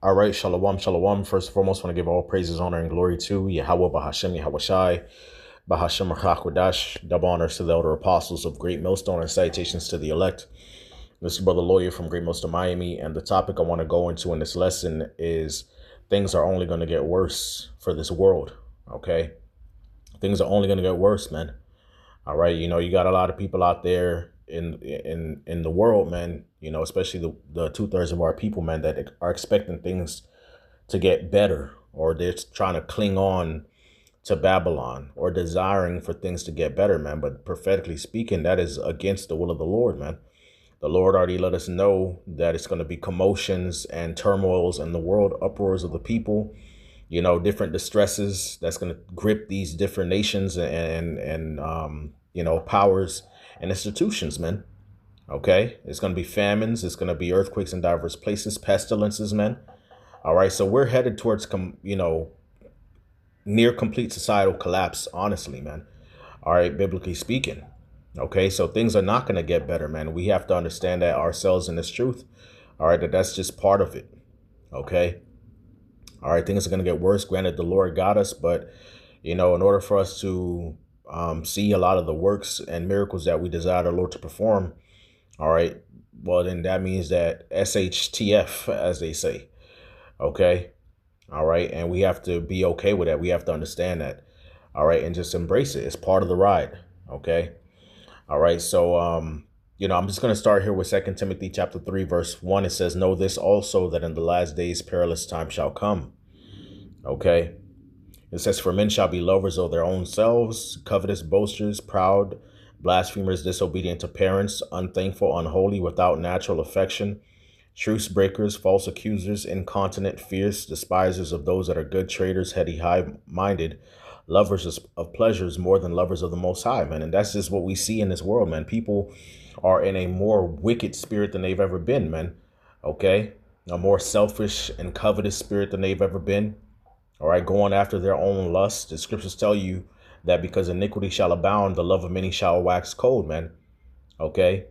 All right, shalom, shalom. First and foremost, I want to give all praises, honor, and glory to Yahweh, Bahashem, Yahweh Shai, Bahashem, Rachakwadash. Double honors to the elder apostles of Great Millstone and salutations to the elect. This is Brother Lawyer from Great Millstone, Miami. And the topic I want to go into in this lesson is things are only going to get worse for this world. Okay. Things are only going to get worse, man. All right. You got a lot of people out there in the world, man, especially the 2/3 of our people, man, that are expecting things to get better, or they're trying to cling on to Babylon or desiring for things to get better, man. But prophetically speaking, that is against the will of the Lord, man. The Lord already let us know that it's going to be commotions and turmoils in the world, uproars of the people, different distresses that's going to grip these different nations and powers and institutions, man. Okay. It's going to be famines. It's going to be earthquakes in diverse places, pestilences, man. All right. So we're headed towards, near complete societal collapse, honestly, man. All right. Biblically speaking. Okay. So things are not going to get better, man. We have to understand that ourselves in this truth. All right. That's just part of it. Okay. All right. Things are going to get worse. Granted, the Lord got us, but, in order for us to see a lot of the works and miracles that we desire the Lord to perform, all right, well, then that means that SHTF, as they say. Okay. All right. And we have to be okay with that. We have to understand that. All right. And just embrace it. It's part of the ride. Okay. All right. So, I'm just going to start here with 2 Timothy chapter 3, verse 1. It says, "Know this also, that in the last days perilous time shall come." Okay. It says, "For men shall be lovers of their own selves, covetous, boasters, proud, blasphemers, disobedient to parents, unthankful, unholy, without natural affection, truce breakers, false accusers, incontinent, fierce, despisers of those that are good, traitors, heady, high-minded, lovers of pleasures more than lovers of the Most High," man. And that's just what we see in this world, man. People are in a more wicked spirit than they've ever been, man. Okay. A more selfish and covetous spirit than they've ever been. All right. Going after their own lust. The scriptures tell you that because iniquity shall abound, the love of many shall wax cold, man. Okay.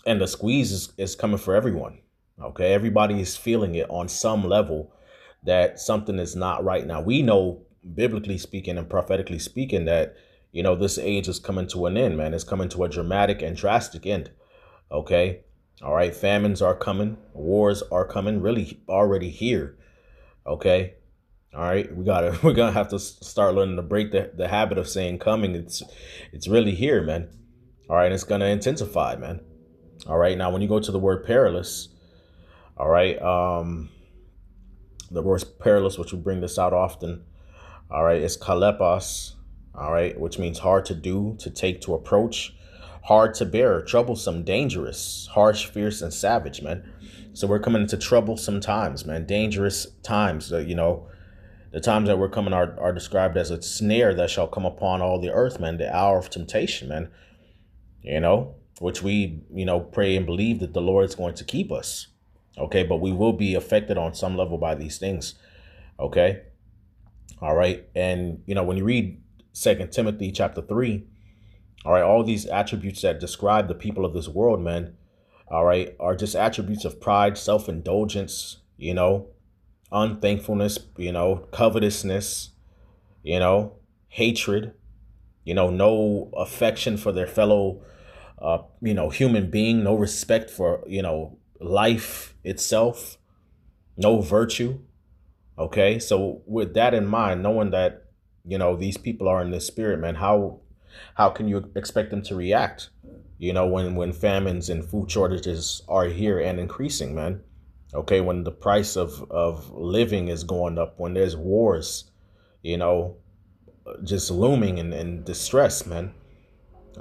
And the squeeze is coming for everyone. Okay. Everybody is feeling it on some level that something is not right. Now, we know, biblically speaking and prophetically speaking, that, this age is coming to an end, man. It's coming to a dramatic and drastic end. Okay. All right. Famines are coming. Wars are coming, really already here. Okay. All right. We're going to have to start learning to break the habit of saying coming. It's really here, man. All right. It's going to intensify, man. All right. Now, when you go to the word perilous, all right, the word perilous, which we bring this out often, all right, is kalepos, all right, which means hard to do, to take, to approach, hard to bear, troublesome, dangerous, harsh, fierce, and savage, man. So we're coming into troublesome times, man, dangerous times. The times that we're coming are described as a snare that shall come upon all the earth, man, the hour of temptation, man, which we, pray and believe that the Lord is going to keep us. Okay, but we will be affected on some level by these things. Okay. All right. And, when you read 2 Timothy chapter 3, all right, all these attributes that describe the people of this world, man, all right, are just attributes of pride, self-indulgence, unthankfulness, covetousness, hatred, no affection for their fellow, human being, no respect for, life itself, no virtue. Okay. So with that in mind, knowing that, these people are in this spirit, man, how can you expect them to react, when famines and food shortages are here and increasing, man? Okay. When the price of living is going up, when there's wars, just looming and distress, man.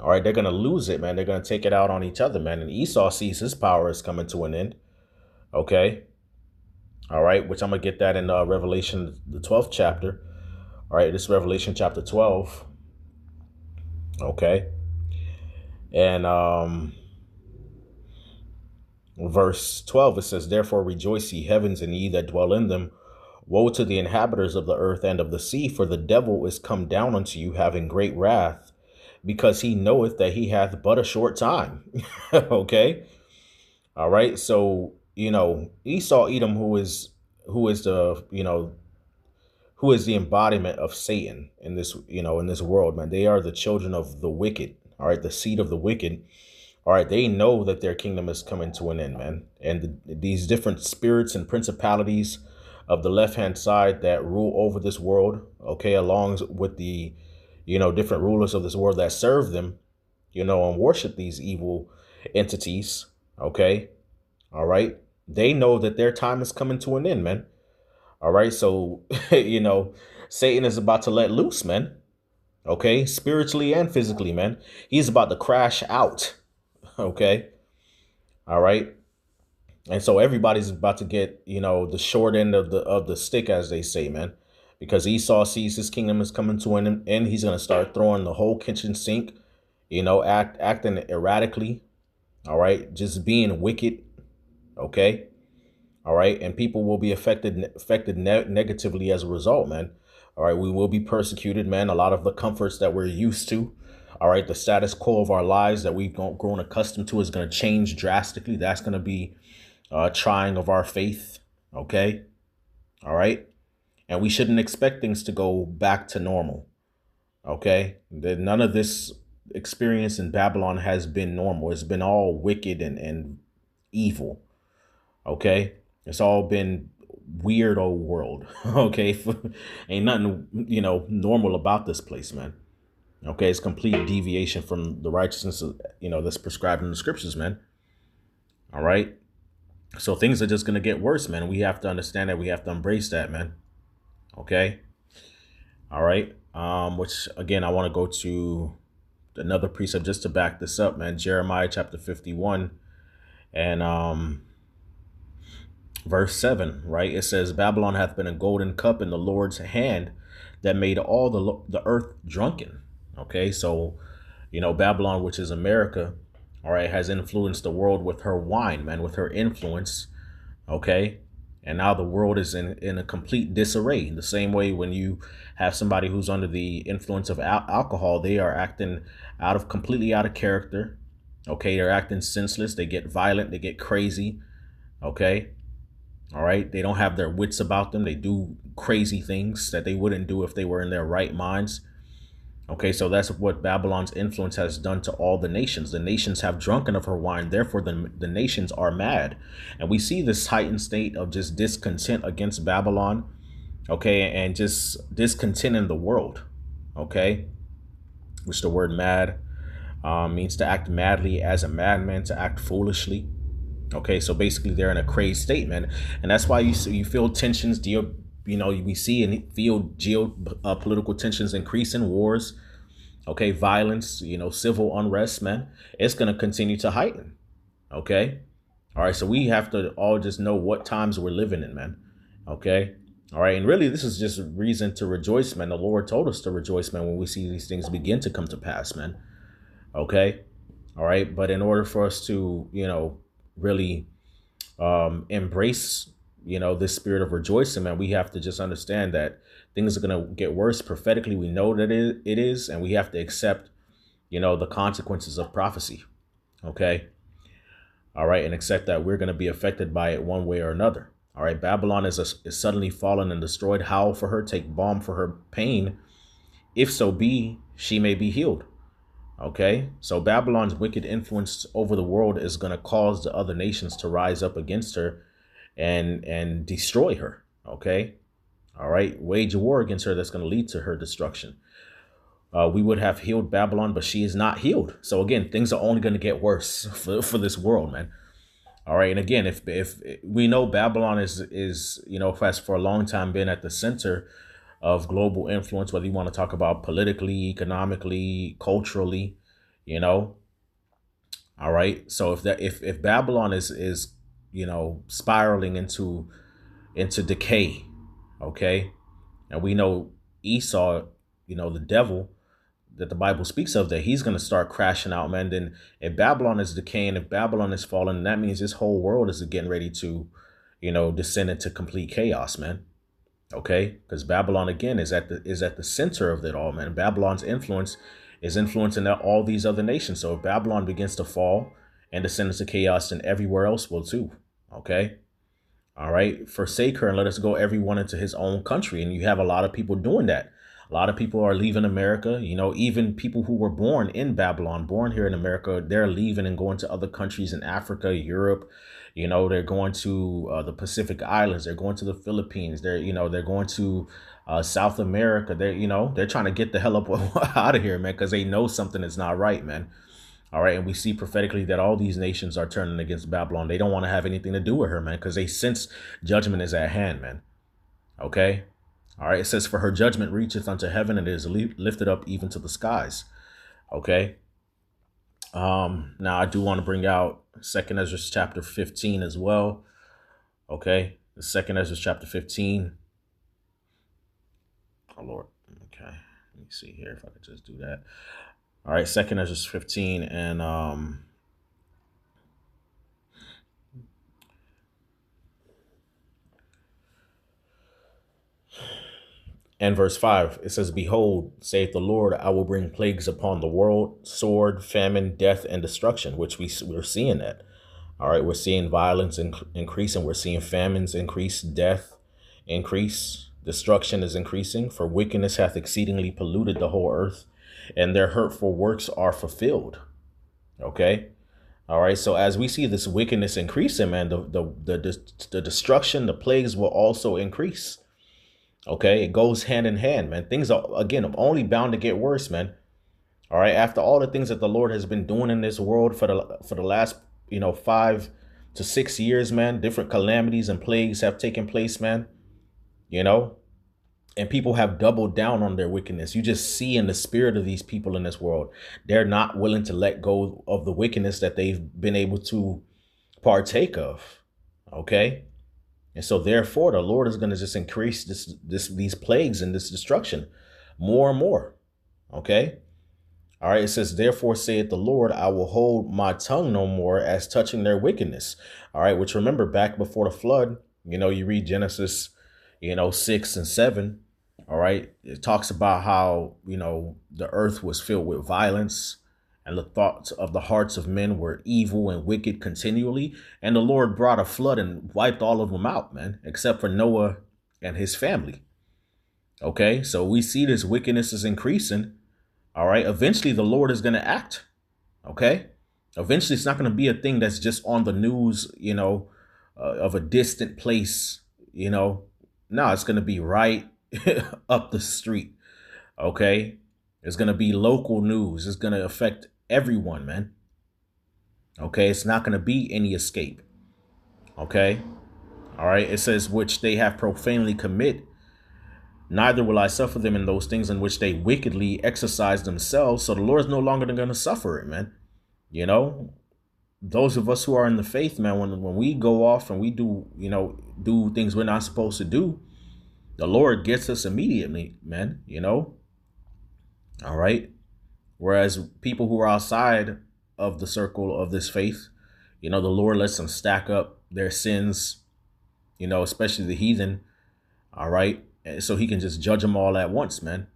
All right. They're going to lose it, man. They're going to take it out on each other, man. And Esau sees his power is coming to an end. Okay. All right. Which I'm going to get that in Revelation, the 12th chapter. All right. This is Revelation chapter 12. Okay. And verse 12, it says, "Therefore rejoice, ye heavens, and ye that dwell in them. Woe to the inhabitants of the earth and of the sea, for the devil is come down unto you, having great wrath, because he knoweth that he hath but a short time." Okay. All right. So, Esau, Edom, who is who is the, who is the embodiment of Satan in this, in this world, man. They are the children of the wicked. All right. The seed of the wicked. All right. They know that their kingdom is coming to an end, man. And these different spirits and principalities of the left-hand side that rule over this world, okay, along with the, different rulers of this world that serve them, and worship these evil entities, okay, all right, they know that their time is coming to an end, man. All right, so, Satan is about to let loose, man, okay, spiritually and physically, man. He's about to crash out, okay, all right. And so everybody's about to get, the short end of the stick, as they say, man, because Esau sees his kingdom is coming to an end. He's going to start throwing the whole kitchen sink, acting erratically. All right. Just being wicked. OK. All right. And people will be affected negatively as a result, man. All right. We will be persecuted, man. A lot of the comforts that we're used to. All right. The status quo of our lives that we've grown accustomed to is going to change drastically. That's going to be trying of our faith. Okay. All right. And we shouldn't expect things to go back to normal. Okay. None of this experience in Babylon has been normal. It's been all wicked and evil. Okay. It's all been weird old world. Okay. Ain't nothing, normal about this place, man. Okay. It's complete deviation from the righteousness, that's prescribed in the scriptures, man. All right. So things are just going to get worse, man. We have to understand that. We have to embrace that, man. Okay. All right. Which, again, I want to go to another precept just to back this up, man. Jeremiah chapter 51 and verse 7, right? It says, Babylon hath been a golden cup in the Lord's hand that made all the earth drunken. Okay. So, Babylon, which is America, all right, has influenced the world with her wine, man, with her influence. Okay. And now the world is in a complete disarray. The same way when you have somebody who's under the influence of alcohol, they are acting completely out of character. Okay. They're acting senseless. They get violent. They get crazy. Okay. All right. They don't have their wits about them. They do crazy things that they wouldn't do if they were in their right minds. Okay, so that's what Babylon's influence has done to all the nations. The nations have drunken of her wine. Therefore, the nations are mad. And we see this heightened state of just discontent against Babylon. Okay, and just discontent in the world. Okay, which the word mad means to act madly as a madman, to act foolishly. Okay, so basically they're in a crazed state, man. And that's why you feel tensions, we see and feel geopolitical tensions increasing, wars, okay, violence, civil unrest, man. It's going to continue to heighten. Okay. All right. So we have to all just know what times we're living in, man. Okay. All right. And really, this is just a reason to rejoice, man. The Lord told us to rejoice, man, when we see these things begin to come to pass, man. Okay. All right. But in order for us to, really embrace this spirit of rejoicing, man, we have to just understand that things are going to get worse. Prophetically, we know that it is, and we have to accept, the consequences of prophecy. Okay. All right. And accept that we're going to be affected by it one way or another. All right. Babylon is suddenly fallen and destroyed. Howl for her, take balm for her pain. If so be, she may be healed. Okay. So Babylon's wicked influence over the world is going to cause the other nations to rise up against her and destroy her. Okay. All right. Wage a war against her that's going to lead to her destruction. We would have healed Babylon, but she is not healed. So again, things are only going to get worse for this world, man. All right. And again, if we know Babylon is has for a long time been at the center of global influence, whether you want to talk about politically, economically, culturally, all right. So if Babylon is spiraling into decay, okay, and we know Esau, the devil that the Bible speaks of, that he's going to start crashing out, man. Then if Babylon is decaying, if Babylon is falling, that means this whole world is getting ready to, descend into complete chaos, man. Okay, because Babylon again is at the center of it all, man. Babylon's influence is influencing all these other nations. So if Babylon begins to fall and descend into chaos, then everywhere else will too. Okay. All right. Forsake her and let us go everyone into his own country. And you have a lot of people doing that. A lot of people are leaving America. Even people who were born in Babylon, born here in America, they're leaving and going to other countries in Africa, Europe. They're going to the Pacific Islands. They're going to the Philippines. They're going to South America. They're trying to get the hell up out of here, man, because they know something is not right, man. All right. And we see prophetically that all these nations are turning against Babylon. They don't want to have anything to do with her, man, because they sense judgment is at hand, man. Okay. All right. It says, for her judgment reacheth unto heaven and is lifted up even to the skies. Okay. Now I do want to bring out 2nd Ezra chapter 15 as well. Okay. The 2nd Ezra chapter 15. Oh, Lord. Okay. Let me see here if I could just do that. All right, 2nd Ezra 15 and verse 5. It says, behold, saith the Lord, I will bring plagues upon the world, sword, famine, death, and destruction, which we're seeing that. All right, we're seeing violence increase, and we're seeing famines increase, death increase, destruction is increasing, for wickedness hath exceedingly polluted the whole earth, and their hurtful works are fulfilled. Okay. All right. So as we see this wickedness increasing, man, the destruction, the plagues will also increase. Okay. It goes hand in hand, man. Things are, again, only bound to get worse, man. All right. After all the things that the Lord has been doing in this world for the last, 5 to 6 years, man, different calamities and plagues have taken place, man. And people have doubled down on their wickedness. You just see in the spirit of these people in this world, they're not willing to let go of the wickedness that they've been able to partake of. Okay. And so therefore, the Lord is going to just increase these plagues and this destruction more and more. Okay. All right. It says, therefore saith the Lord, I will hold my tongue no more as touching their wickedness. All right. Which, remember, back before the flood, you read Genesis, 6 and 7. All right. It talks about how, the earth was filled with violence and the thoughts of the hearts of men were evil and wicked continually. And the Lord brought a flood and wiped all of them out, man, except for Noah and his family. OK, so we see this wickedness is increasing. All right. Eventually, the Lord is going to act. OK, eventually, it's not going to be a thing that's just on the news, of a distant place. No, it's going to be right up the street. Okay. It's going to be local news. It's going to affect everyone, man. Okay. It's not going to be any escape. Okay. All right. It says, which they have profanely commit. Neither will I suffer them in those things in which they wickedly exercise themselves. So the Lord is no longer going to suffer it, man. Those of us who are in the faith, man, when we go off and we do things we're not supposed to do, the Lord gets us immediately, man, All right. Whereas people who are outside of the circle of this faith, the Lord lets them stack up their sins, especially the heathen. All right. So he can just judge them all at once, man.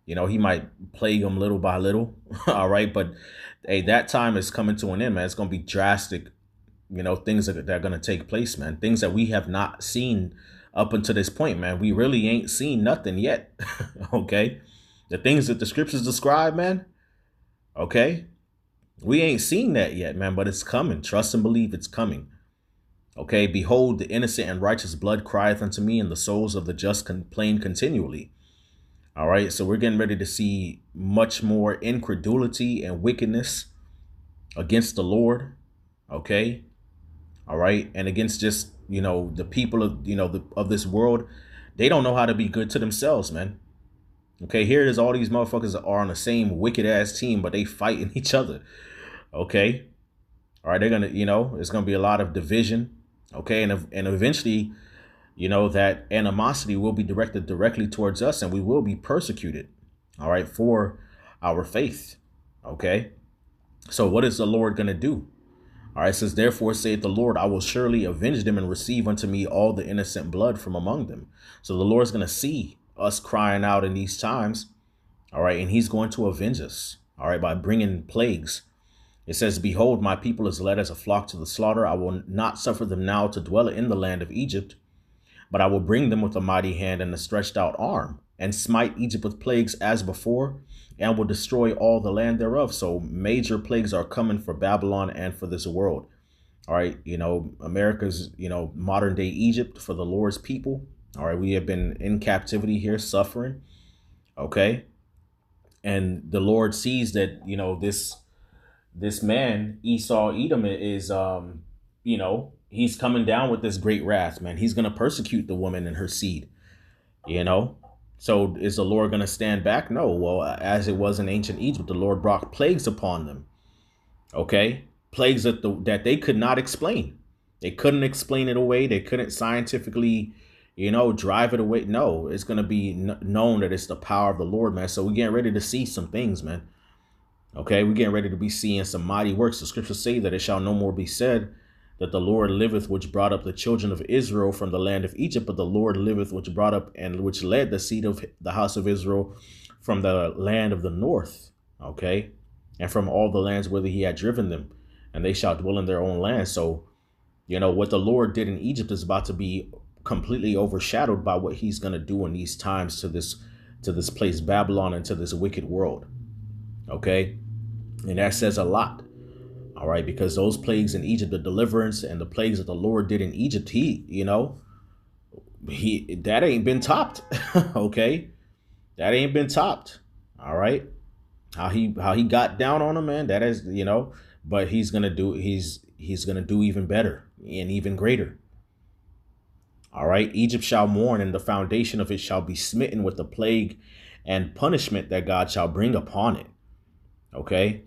He might plague them little by little. All right. But hey, that time is coming to an end, man. It's going to be drastic, things that are going to take place, man. Things that we have not seen up until this point, man. We really ain't seen nothing yet. Okay. The things that the scriptures describe, man. Okay. We ain't seen that yet, man, but it's coming. Trust and believe it's coming. Okay. Behold, the innocent and righteous blood crieth unto me, and the souls of the just complain continually. All right. So we're getting ready to see much more incredulity and wickedness against the Lord. Okay. All right. And against just, the people of, of this world. They don't know how to be good to themselves, man. Okay. Here it is. All these motherfuckers are on the same wicked ass team, but they fighting each other. Okay. All right. They're going to, it's going to be a lot of division. Okay. And eventually, that animosity will be directed directly towards us, and we will be persecuted. All right. For our faith. Okay. So what is the Lord going to do? All right. It says, therefore saith the Lord, I will surely avenge them and receive unto me all the innocent blood from among them. So the Lord's going to see us crying out in these times. All right. And he's going to avenge us. All right. By bringing plagues. It says, behold, my people is led as a flock to the slaughter. I will not suffer them now to dwell in the land of Egypt, but I will bring them with a mighty hand and a stretched out arm, and smite Egypt with plagues as before, and will destroy all the land thereof. So major plagues are coming for Babylon and for this world. All right. America's, modern day Egypt for the Lord's people. All right. We have been in captivity here, suffering. Okay. And the Lord sees that, this man, Esau, Edom, is, he's coming down with this great wrath, man. He's going to persecute the woman and her seed, So is the Lord going to stand back? No. Well, as it was in ancient Egypt, the Lord brought plagues upon them. Okay. Plagues that they could not explain. They couldn't explain it away. They couldn't scientifically, drive it away. No, it's going to be known that it's the power of the Lord, man. So we're getting ready to see some things, man. Okay, we're getting ready to be seeing some mighty works. The scriptures say that it shall no more be said that the Lord liveth, which brought up the children of Israel from the land of Egypt, but the Lord liveth, which brought up and which led the seed of the house of Israel from the land of the north. Okay, and from all the lands whither he had driven them, and they shall dwell in their own land. So, what the Lord did in Egypt is about to be completely overshadowed by what he's going to do in these times to this place, Babylon, and to this wicked world. Okay. And that says a lot. All right. Because those plagues in Egypt, the deliverance and the plagues that the Lord did in Egypt, that ain't been topped. Okay. That ain't been topped. All right. How he got down on them, man. That is, but he's going to do even better and even greater. All right. Egypt shall mourn, and the foundation of it shall be smitten with the plague and punishment that God shall bring upon it. Okay.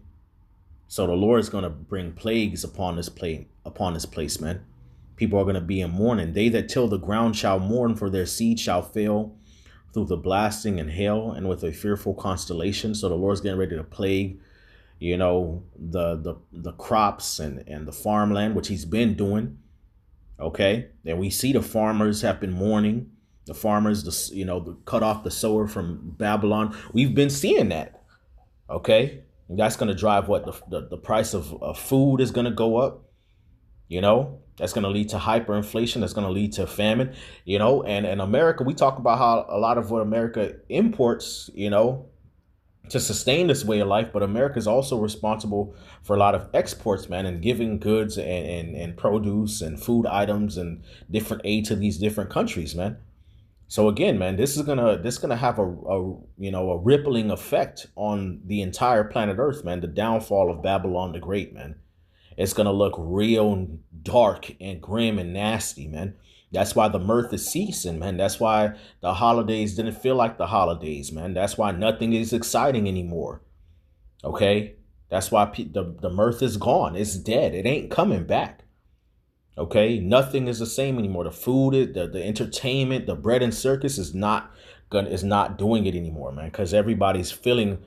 So the Lord is going to bring plagues upon this place, man. People are going to be in mourning. They that till the ground shall mourn, for their seed shall fail through the blasting and hail and with a fearful constellation. So the Lord's getting ready to plague, the crops and the farmland, which he's been doing. Okay. And we see the farmers have been mourning. The farmers, cut off the sower from Babylon. We've been seeing that. Okay. And that's going to drive what the price of food is going to go up. That's going to lead to hyperinflation. That's going to lead to famine, and in America, we talk about how a lot of what America imports, to sustain this way of life. But America is also responsible for a lot of exports, man, and giving goods and produce and food items and different aid to these different countries, man. So again, man, this is gonna have a rippling effect on the entire planet Earth, man. The downfall of Babylon the Great, man. It's gonna look real dark and grim and nasty, man. That's why the mirth is ceasing, man. That's why the holidays didn't feel like the holidays, man. That's why nothing is exciting anymore. Okay, that's why the mirth is gone. It's dead. It ain't coming back. Okay, nothing is the same anymore. The food, the entertainment, the bread and circus is not doing it anymore, man. Because everybody's feeling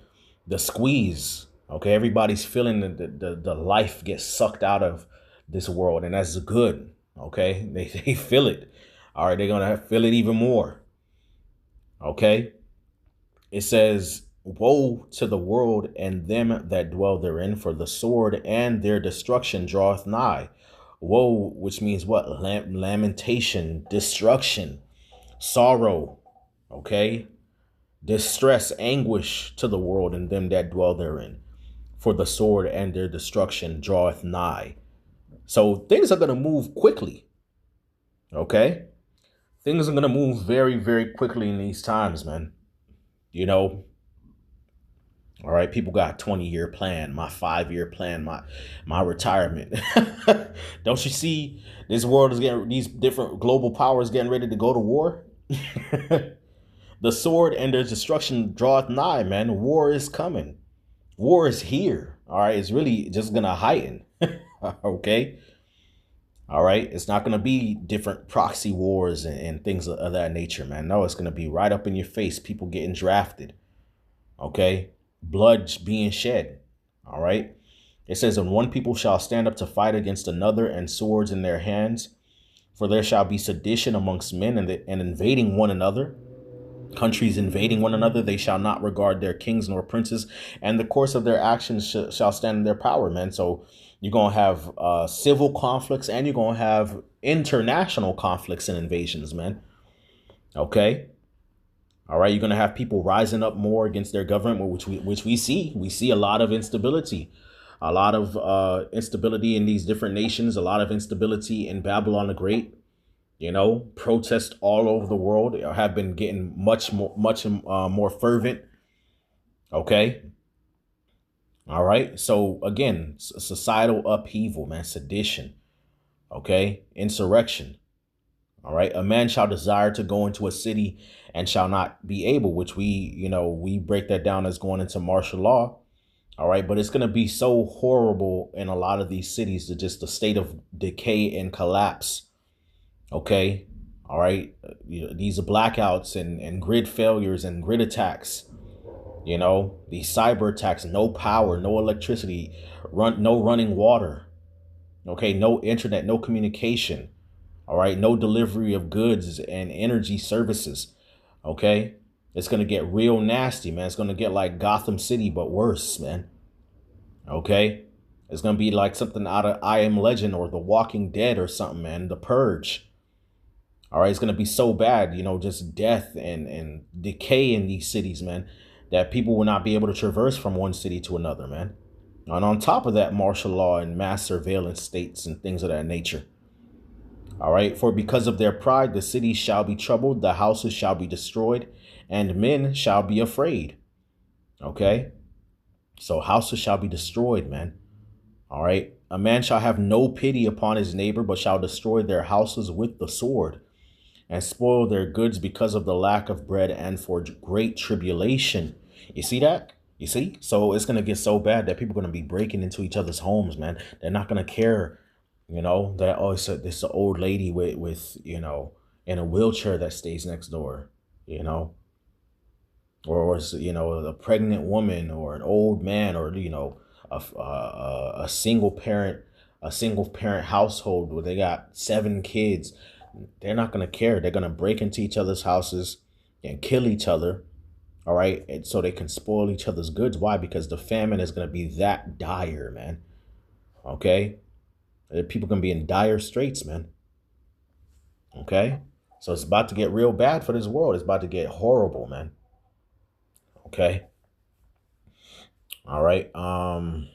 the squeeze. Okay, everybody's feeling the life gets sucked out of this world, and that's good. Okay, they feel it. All right, they're gonna feel it even more. Okay, it says, "Woe to the world and them that dwell therein, for the sword and their destruction draweth nigh." Woe, which means what? Lamentation, destruction, sorrow, okay? Distress, anguish to the world and them that dwell therein. For the sword and their destruction draweth nigh. So things are going to move quickly, okay? Things are going to move very, very quickly in these times, man. All right, people got a 20-year plan, my 5-year plan, my retirement. Don't you see this world is these different global powers getting ready to go to war? The sword and their destruction draweth nigh, man. War is coming. War is here. All right, it's really just going to heighten. Okay. All right. It's not going to be different proxy wars and things of that nature, man. No, it's going to be right up in your face. People getting drafted. Okay. Blood being shed. All right. It says, and one people shall stand up to fight against another, and swords in their hands. For there shall be sedition amongst men and invading one another. Countries invading one another, they shall not regard their kings nor princes, and the course of their actions shall stand in their power, man. So you're going to have civil conflicts, and you're going to have international conflicts and invasions, man. Okay. All right. You're going to have people rising up more against their government, which we see. We see a lot of instability, a lot of instability in these different nations, a lot of instability in Babylon the Great. You know, protests all over the world have been getting much more fervent. Okay. All right. So again, societal upheaval, man, sedition. Okay. Insurrection. All right. A man shall desire to go into a city and shall not be able, which we break that down as going into martial law. All right. But it's going to be so horrible in a lot of these cities, just the state of decay and collapse. Okay. All right. These are blackouts and grid failures and grid attacks. These cyber attacks, no power, no electricity, no running water. Okay. No internet, no communication. All right. No delivery of goods and energy services. Okay. It's going to get real nasty, man. It's going to get like Gotham City, but worse, man. Okay. It's going to be like something out of I Am Legend or The Walking Dead or something, man. The Purge. All right. It's going to be so bad, just death and decay in these cities, man, that people will not be able to traverse from one city to another, man. And on top of that, martial law and mass surveillance states and things of that nature. All right. For because of their pride, the cities shall be troubled, the houses shall be destroyed, and men shall be afraid. Okay. So houses shall be destroyed, man. All right. A man shall have no pity upon his neighbor, but shall destroy their houses with the sword and spoil their goods because of the lack of bread and for great tribulation. You see that? You see? So it's going to get so bad that people are going to be breaking into each other's homes, man. They're not going to care, that, oh, it's an old lady with, in a wheelchair that stays next door, or it's, a pregnant woman or an old man or, a single parent household where they got 7 kids. They're not going to care. They're going to break into each other's houses and kill each other. All right. And so they can spoil each other's goods. Why? Because the famine is going to be that dire, man. Okay. People going to be in dire straits, man. Okay. So it's about to get real bad for this world. It's about to get horrible, man. Okay. All right. 2nd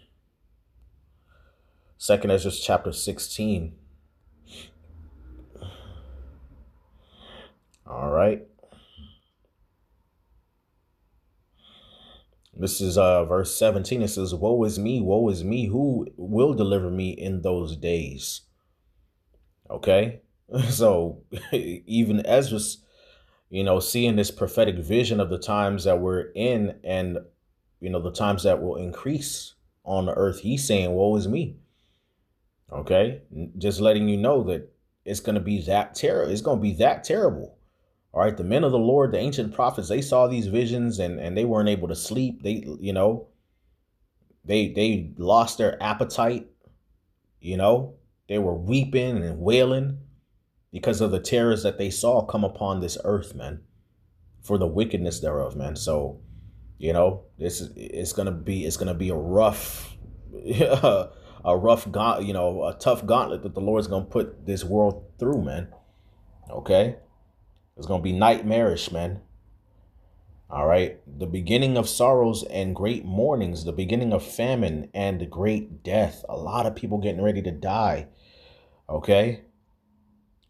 Ezra chapter 16. All right. This is verse 17. It says, woe is me, who will deliver me in those days? Okay. So even Ezra's, seeing this prophetic vision of the times that we're in and, the times that will increase on the earth, he's saying, woe is me. Okay. Just letting you know that it's going to be that terrible. It's going to be that terrible. All right. The men of the Lord, the ancient prophets, they saw these visions and they weren't able to sleep. They lost their appetite. They were weeping and wailing because of the terrors that they saw come upon this earth, man, for the wickedness thereof, man. So, it's going to be a rough, a tough gauntlet that the Lord's going to put this world through, man. Okay. It's going to be nightmarish, man. All right. The beginning of sorrows and great mournings, the beginning of famine and great death. A lot of people getting ready to die. Okay.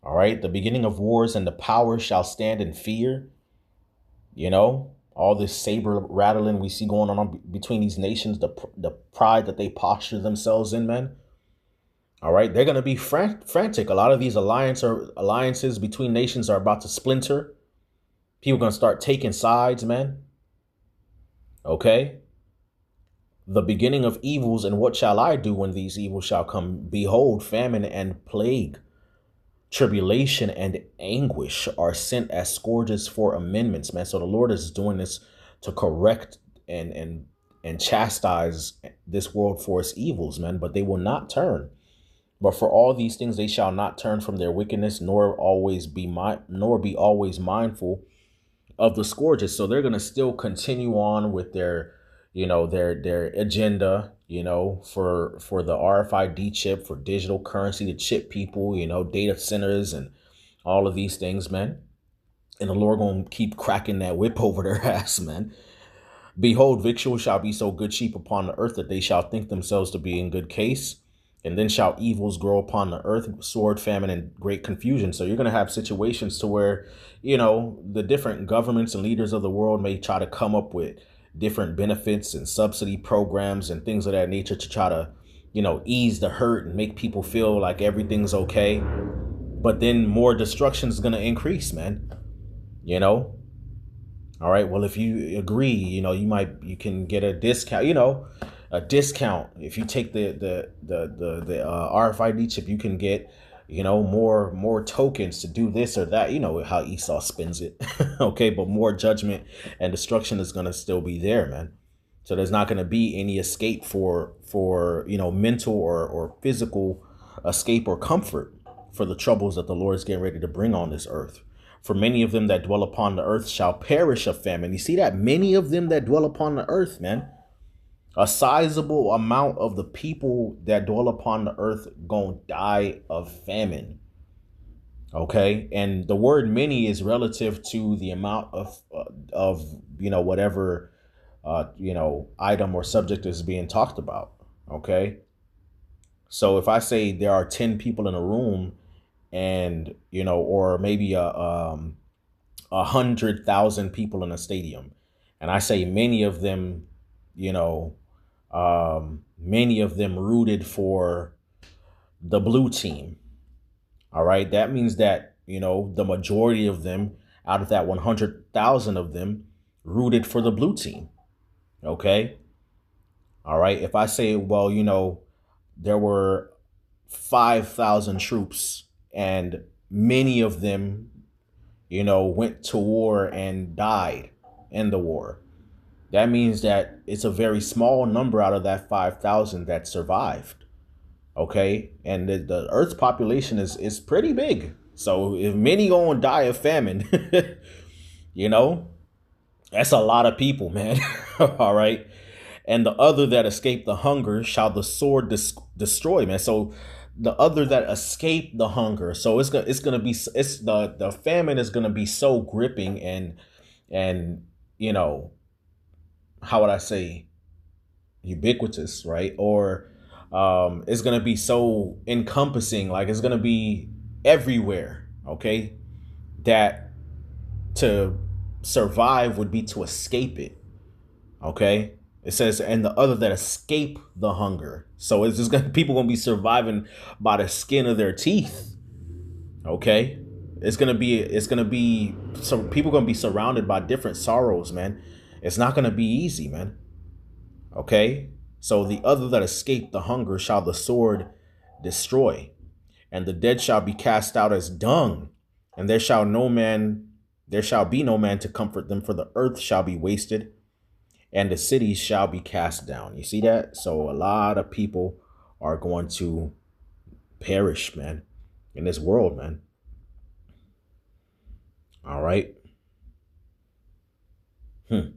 All right. The beginning of wars and the power shall stand in fear. All this saber rattling we see going on between these nations, the pride that they posture themselves in, man. All right. They're going to be frantic. A lot of these alliances between nations are about to splinter. People are going to start taking sides, man. Okay. The beginning of evils, and what shall I do when these evils shall come? Behold, famine and plague, tribulation and anguish are sent as scourges for amendments, man. So the Lord is doing this to correct and chastise this world for its evils, man. But they will not turn. But for all these things, they shall not turn from their wickedness, nor be always mindful of the scourges. So they're going to still continue on with their, their agenda, for the RFID chip, for digital currency to chip people, data centers and all of these things, man. And the Lord going to keep cracking that whip over their ass, man. Behold, victuals shall be so good cheap upon the earth that they shall think themselves to be in good case. And then shall evils grow upon the earth, sword, famine, and great confusion. So you're going to have situations to where, the different governments and leaders of the world may try to come up with different benefits and subsidy programs and things of that nature to try to, ease the hurt and make people feel like everything's okay. But then more destruction is going to increase, man. All right. Well, if you agree, you can get a discount, a discount. If you take the RFID chip, you can get, more tokens to do this or that. You know how Esau spins it. OK, but more judgment and destruction is going to still be there, man. So there's not going to be any escape for mental or physical escape or comfort for the troubles that the Lord is getting ready to bring on this earth. For many of them that dwell upon the earth shall perish of famine. You see that? Many of them that dwell upon the earth, man. A sizable amount of the people that dwell upon the earth gonna die of famine. Okay. And the word many is relative to the amount of whatever, item or subject is being talked about. Okay. So if I say there are 10 people in a room, and or maybe 100,000 people in a stadium, and I say many of them, many of them rooted for the blue team. All right, that means that the majority of them, out of that 100,000 of them, rooted for the blue team. Okay. All right. If I say, well, there were 5,000 troops, and many of them, went to war and died in the war. That means that it's a very small number out of that 5,000 that survived. Okay. And the Earth's population is pretty big. So if many gonna die of famine, that's a lot of people, man. All right. And the other that escaped the hunger shall the sword destroy, man. So the other that escaped the hunger. So the famine is gonna be so gripping and how would I say, ubiquitous, right? Or it's gonna be so encompassing, like it's gonna be everywhere. Okay, that to survive would be to escape it. Okay. It says, and the other that escape the hunger. So it's just people gonna be surviving by the skin of their teeth. Okay, it's gonna be so people gonna be surrounded by different sorrows, man. It's not gonna be easy, man. Okay, so the other that escape the hunger shall the sword destroy, and the dead shall be cast out as dung, and there shall be no man to comfort them, for the earth shall be wasted, and the cities shall be cast down. You see that? So a lot of people are going to perish, man, in this world, man. All right. A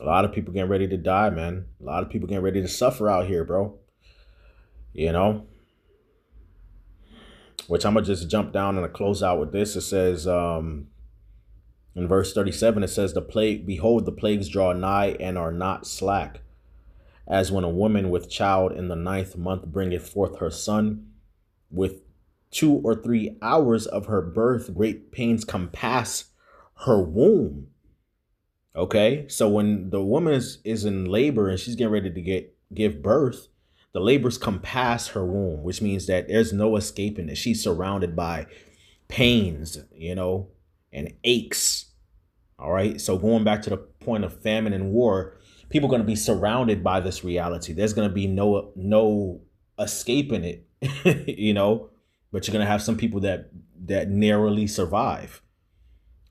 lot of people getting ready to die, man. A lot of people getting ready to suffer out here, bro. Which I'm going to just jump down and close out with this. It says, in verse 37, it says, behold, the plagues draw nigh and are not slack, as when a woman with child in the 9th month bringeth forth her son, with 2 or 3 hours of her birth, great pains compass her womb. Okay, so when the woman is in labor and she's getting ready to give birth, the labors compass her womb, which means that there's no escaping it. She's surrounded by pains, and aches. All right. So going back to the point of famine and war, people are going to be surrounded by this reality. There's going to be no escaping it, but you're going to have some people that narrowly survive.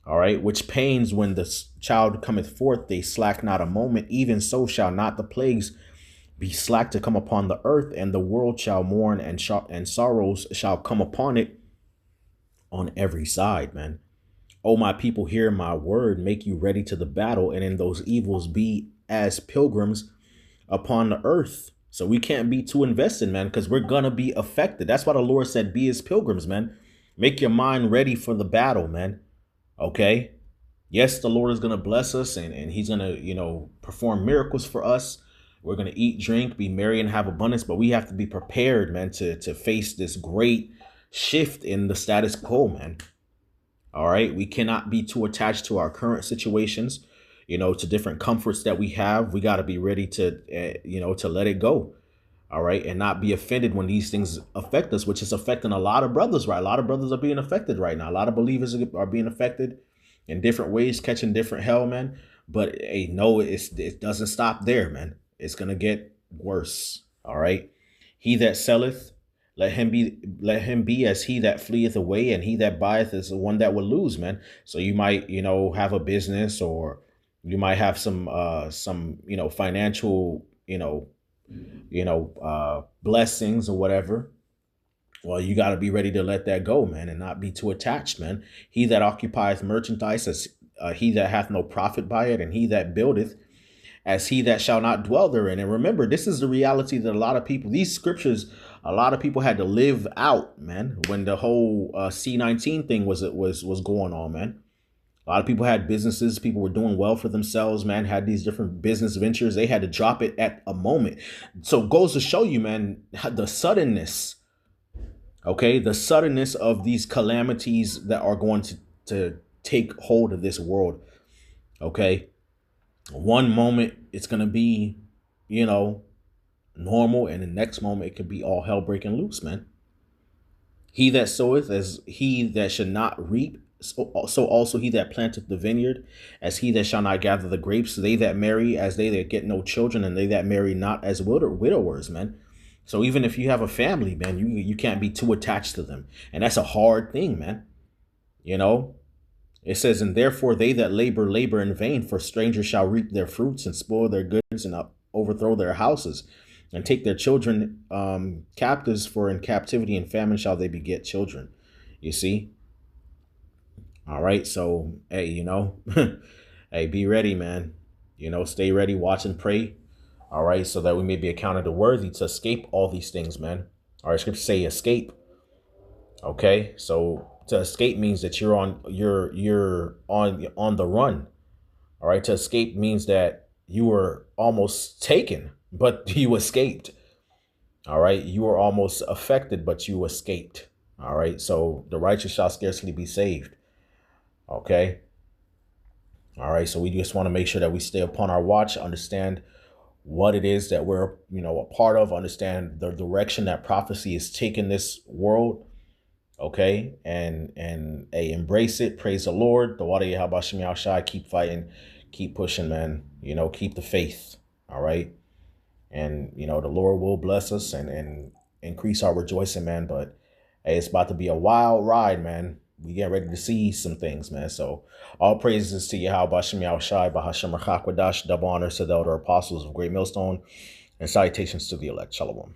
All right. Which pains when the child cometh forth, they slack not a moment. Even so shall not the plagues be slack to come upon the earth, and the world shall mourn, and sorrows shall come upon it on every side, man. O my people, hear my word, make you ready to the battle, and in those evils be as pilgrims upon the earth. So we can't be too invested, man, because we're gonna be affected. That's why the Lord said, be as pilgrims, man. Make your mind ready for the battle, man. Okay. Yes, the Lord is gonna bless us, and He's gonna, perform miracles for us. We're gonna eat, drink, be merry, and have abundance, but we have to be prepared, man, to face this great shift in the status quo, man. All right. We cannot be too attached to our current situations, to different comforts that we have. We got to be ready to, to let it go. All right. And not be offended when these things affect us, which is affecting a lot of brothers, right? A lot of brothers are being affected right now. A lot of believers are being affected in different ways, catching different hell, man. But hey, no, it doesn't stop there, man. It's going to get worse. All right. He that selleth, let him be as he that fleeth away, and he that buyeth is the one that will lose, man. So you might, have a business, or you might have some, financial, blessings or whatever. Well, you got to be ready to let that go, man, and not be too attached, man. He that occupieth merchandise, as he that hath no profit by it, and he that buildeth as he that shall not dwell therein. And remember, this is the reality that a lot of people, these scriptures, a lot of people had to live out, man, when the whole C-19 thing was going on, man. A lot of people had businesses. People were doing well for themselves, man, had these different business ventures. They had to drop it at a moment. So it goes to show you, man, the suddenness, okay, the suddenness of these calamities that are going to take hold of this world, okay? One moment it's going to be, normal, and the next moment it could be all hell breaking loose, man. He that soweth as he that should not reap, so also he that planteth the vineyard, as he that shall not gather the grapes. They that marry as they that get no children, and they that marry not as widowers, man. So even if you have a family, man, you can't be too attached to them. And that's a hard thing, man. It says, and therefore they that labor in vain, for strangers shall reap their fruits and spoil their goods and overthrow their houses and take their children captives, for in captivity and famine shall they beget children. You see? All right. So, hey, hey, be ready, man. Stay ready, watch and pray. All right. So that we may be accounted worthy to escape all these things, man. All right. Scripture say escape. Okay. So to escape means that you're on the run. All right. To escape means that you were almost taken, but you escaped. All right. You were almost affected, but you escaped. All right. So the righteous shall scarcely be saved. Okay. All right. So we just want to make sure that we stay upon our watch, understand what it is that we're, a part of, understand the direction that prophecy is taking this world. Okay. And embrace it. Praise the Lord. The water Yahabashim Yahshai. Keep fighting. Keep pushing, man. Keep the faith. All right. And, the Lord will bless us and increase our rejoicing, man. But hey, it's about to be a wild ride, man. We get ready to see some things, man. So all praises to Yahweh Bashem Yahushai, Bahashem Rachakwadash, double honors to the elder apostles of Great Millstone, and salutations to the elect. Shalom.